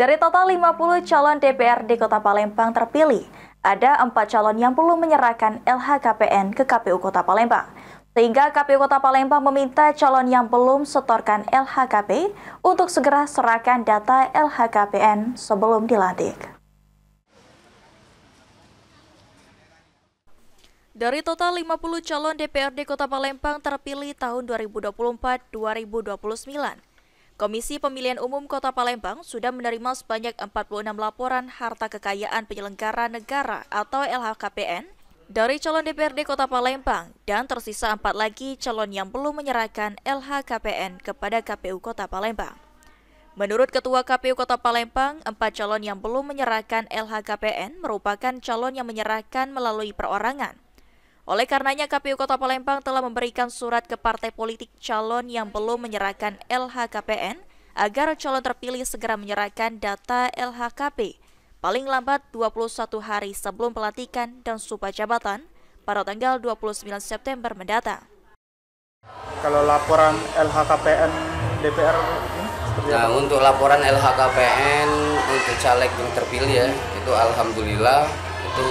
Dari total 50 calon DPRD Kota Palembang terpilih, ada 4 calon yang belum menyerahkan LHKPN ke KPU Kota Palembang. Sehingga KPU Kota Palembang meminta calon yang belum setorkan LHKP untuk segera serahkan data LHKPN sebelum dilantik. Dari total 50 calon DPRD Kota Palembang terpilih tahun 2024-2029, Komisi Pemilihan Umum Kota Palembang sudah menerima sebanyak 46 laporan harta kekayaan penyelenggara negara atau LHKPN dari calon DPRD Kota Palembang dan tersisa 4 lagi calon yang belum menyerahkan LHKPN kepada KPU Kota Palembang. Menurut Ketua KPU Kota Palembang, 4 calon yang belum menyerahkan LHKPN merupakan calon yang menyerahkan melalui perorangan. Oleh karenanya, KPU Kota Palembang telah memberikan surat ke partai politik calon yang belum menyerahkan LHKPN agar calon terpilih segera menyerahkan data LHKP paling lambat 21 hari sebelum pelantikan dan sumpah jabatan pada tanggal 29 September mendatang. Kalau laporan LHKPN DPR ini seperti apa? Untuk laporan LHKPN untuk caleg yang terpilih ya, itu alhamdulillah itu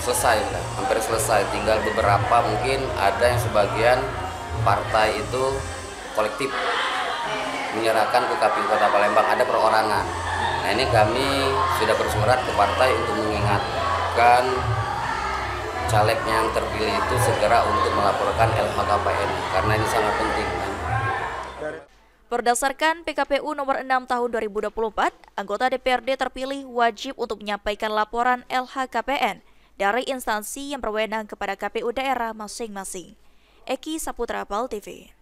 selesai, hampir selesai. Tinggal beberapa mungkin ada yang sebagian partai itu kolektif menyerahkan ke KPU Kota Palembang, ada perorangan. Nah ini kami sudah bersurat ke partai untuk mengingatkan caleg yang terpilih itu segera untuk melaporkan LHKPN karena ini sangat penting. Berdasarkan PKPU nomor 6 tahun 2024, anggota DPRD terpilih wajib untuk menyampaikan laporan LHKPN dari instansi yang berwenang kepada KPU daerah masing-masing. Eki Saputra, PAL TV.